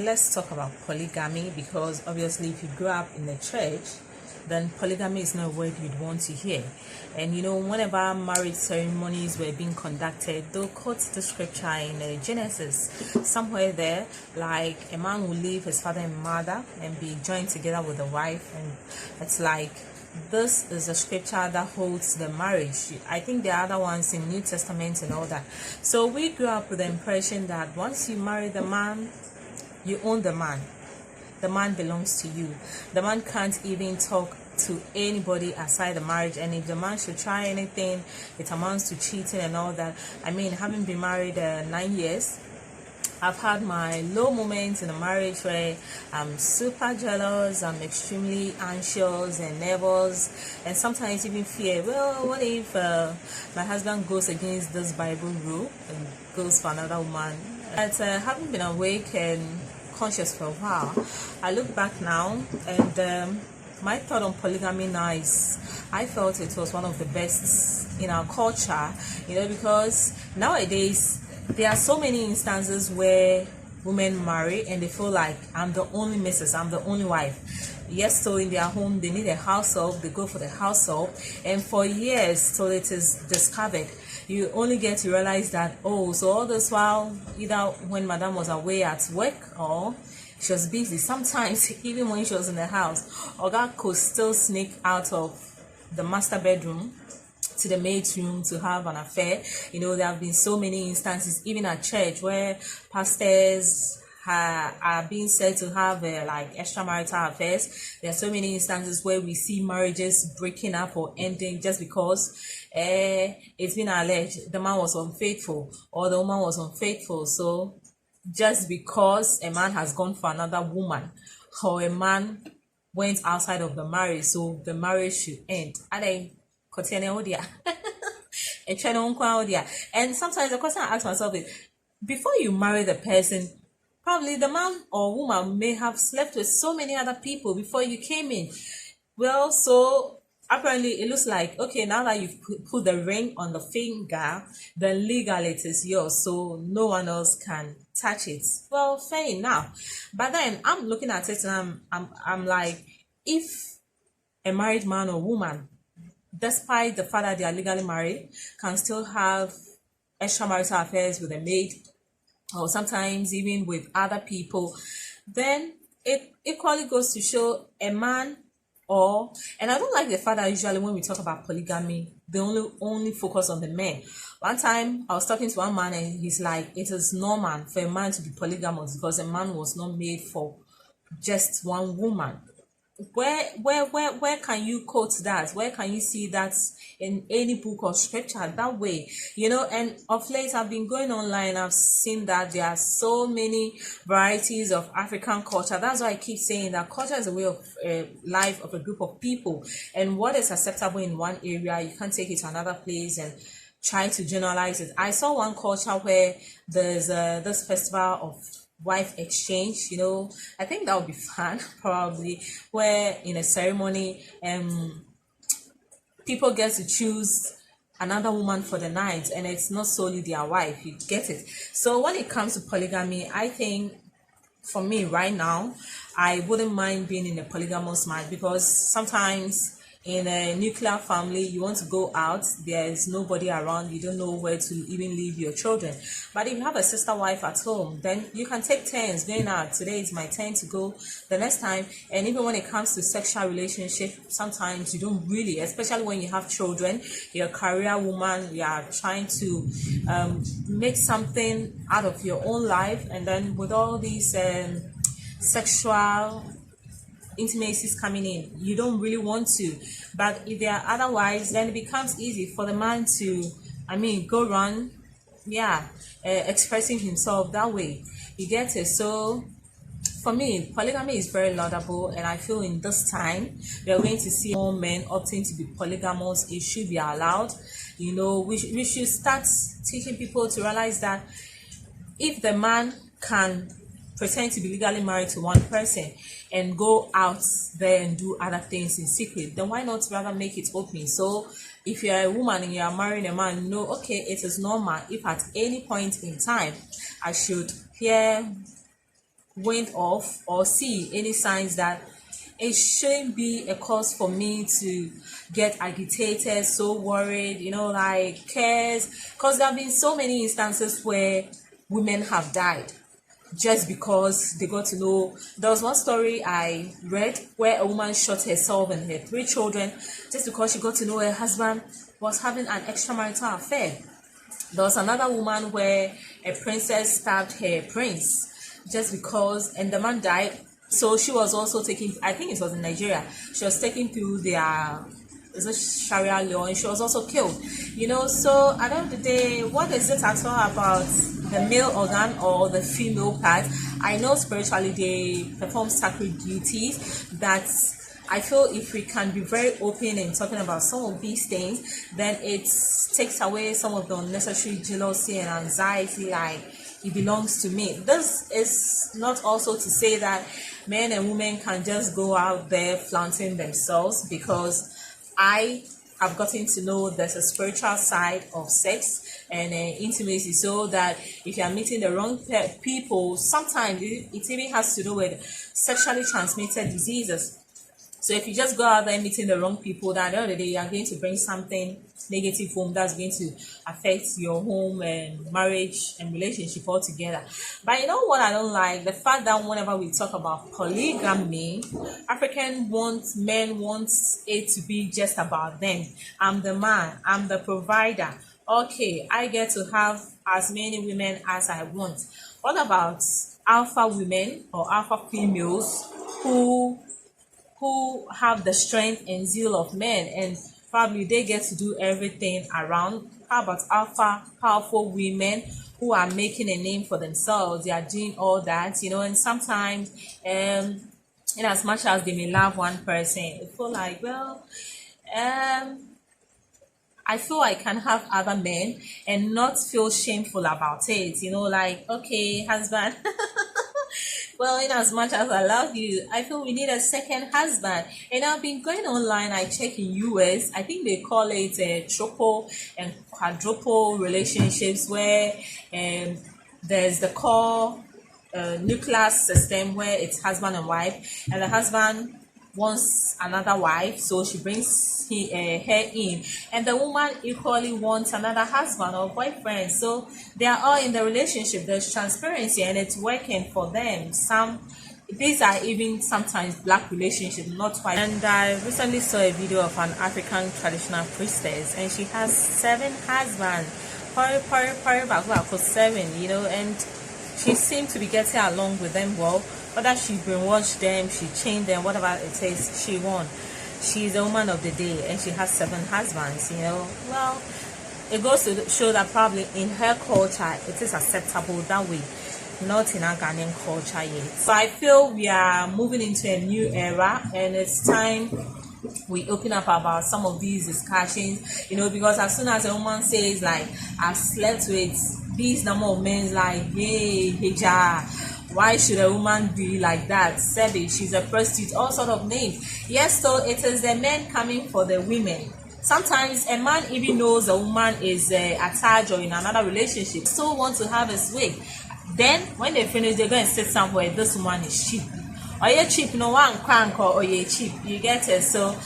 let's talk about polygamy, because obviously if you grew up in the church, then polygamy is not a word you'd want to hear. And whenever marriage ceremonies were being conducted, they'll quote the scripture in Genesis, somewhere there, like a man will leave his father and mother and be joined together with a wife. And it's like, this is a scripture that holds the marriage. I think there are other ones in New Testament and all that. So we grew up with the impression that once you marry the man, you own the man. The man belongs to you. The man can't even talk to anybody aside the marriage, and if the man should try anything, it amounts to cheating and all that. I mean, having been married 9 years, I've had my low moments in a marriage where I'm super jealous, I'm extremely anxious and nervous, and sometimes even fear, well, what if my husband goes against this Bible rule and goes for another woman? But having been awake and conscious for a while, I look back now, and my thought on polygamy now is, I felt it was one of the best in our culture, because nowadays there are so many instances where women marry and they feel like, I'm the only missus, I'm the only wife. Yes, so in their home they need a house help, they go for the house help, and for years till it is discovered, you only get to realize that, oh, so all this while, either when madam was away at work or she was busy, sometimes even when she was in the house, Oga could still sneak out of the master bedroom to the maid's room to have an affair. There have been so many instances, even at church, where pastors are being said to have like extramarital affairs. There are so many instances where we see marriages breaking up or ending just because it's been alleged the man was unfaithful or the woman was unfaithful. So just because a man has gone for another woman or a man went outside of the marriage, so the marriage should end. And sometimes the question I ask myself is, before you marry the person, probably the man or woman may have slept with so many other people before you came in. Well, so apparently it looks like, okay, now that you've put the ring on the finger, then legally it is yours, so no one else can touch it. Well, fair enough. But then I'm looking at it and I'm like, if a married man or woman, despite the fact that they are legally married, can still have extramarital affairs with a maid or sometimes even with other people, then it equally goes to show a man and I don't like the fact that usually when we talk about polygamy, they only focus on the men. One time I was talking to one man and he's like, it is normal for a man to be polygamous because a man was not made for just one woman. Where can you quote that? Where can you see that in any book or scripture that way? And of late I've been going online, I've seen that there are so many varieties of African culture. That's why I keep saying that culture is a way of life of a group of people, and what is acceptable in one area, you can't take it to another place and try to generalize it. I saw one culture where there's this festival of wife exchange. I think that would be fun, probably, where in a ceremony people get to choose another woman for the night, and it's not solely their wife, you get it. So when it comes to polygamy, I think for me right now, I wouldn't mind being in a polygamous marriage, because sometimes in a nuclear family, you want to go out, there's nobody around, you don't know where to even leave your children. But if you have a sister wife at home, then you can take turns going out. Today is my turn to go the next time. And even when it comes to sexual relationship, sometimes you don't really, especially when you have children, you're a career woman, you are trying to make something out of your own life, and then with all these sexual intimacies coming in, you don't really want to. But if they are otherwise, then it becomes easy for the man to go run expressing himself that way, you get it. So for me, polygamy is very laudable, and I feel in this time we are going to see more men opting to be polygamous. It should be allowed. We should start teaching people to realize that if the man can pretend to be legally married to one person and go out there and do other things in secret, then why not rather make it open? So if you're a woman and you are marrying a man, okay, it is normal if at any point in time I should hear wind off or see any signs that it shouldn't be a cause for me to get agitated, so worried, like cares, because there have been so many instances where women have died just because they got to know. There was one story I read where a woman shot herself and her 3 children just because she got to know her husband was having an extramarital affair. There was another woman where a princess stabbed her prince just because, and the man died. So she was also taking, I think it was in Nigeria, she was taking through their Sharia law, and she was also killed. So at the end of the day, what is it at all about the male organ or the female part? I know spiritually they perform sacred duties that I feel if we can be very open in talking about some of these things, then it takes away some of the unnecessary jealousy and anxiety, like it belongs to me. This is not also to say that men and women can just go out there flaunting themselves, because I have gotten to know there's a spiritual side of sex and intimacy, so that if you are meeting the wrong people, sometimes it even has to do with sexually transmitted diseases. So if you just go out there meeting the wrong people, then at the end of the day, you are going to bring something negative home that's going to affect your home and marriage and relationship altogether. But you know what I don't like? The fact that whenever we talk about polygamy, African men want it to be just about them. I'm the man, I'm the provider. Okay, I get to have as many women as I want. What about alpha women or alpha females who have the strength and zeal of men, and probably they get to do everything around? How about alpha powerful women who are making a name for themselves? They are doing all that, and sometimes in as much as they may love one person, it feel like, well, I feel I can have other men and not feel shameful about it, like, okay, husband. Well, in as much as I love you, I feel we need a second husband. And I've been going online, I check in US, I think they call it triple and quadruple relationships, where there's the core nucleus system where it's husband and wife, and the husband wants another wife, so she brings her in, and the woman equally wants another husband or boyfriend, so they are all in the relationship. There's transparency and it's working for them. These are even sometimes black relationships, not white. And I recently saw a video of an African traditional priestess, and she has 7 husbands, 7, and she seemed to be getting along with them well. Whether she brainwashed them, she chained them, whatever it is, she won. She's a woman of the day, and she has 7 husbands. Well, it goes to show that probably in her culture it is acceptable that way, not in our Ghanaian culture yet. So I feel we are moving into a new era, and it's time we open up about some of these discussions, because as soon as a woman says, like, I've slept with these number of men, like, yay, hija, why should a woman be like that? Sebi, she's a prostitute, all sort of names. Yes, so it is the men coming for the women. Sometimes a man even knows a woman is attached or in another relationship, still want to have his way. Then when they finish, they're going to sit somewhere, this woman is cheap. Or you're cheap, no one crank, or you're cheap. You get it? So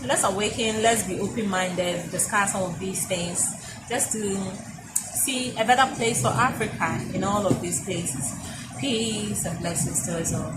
let's awaken, let's be open-minded, discuss some of these things, just to see a better place for Africa in all of these places. Peace and blessings to us all.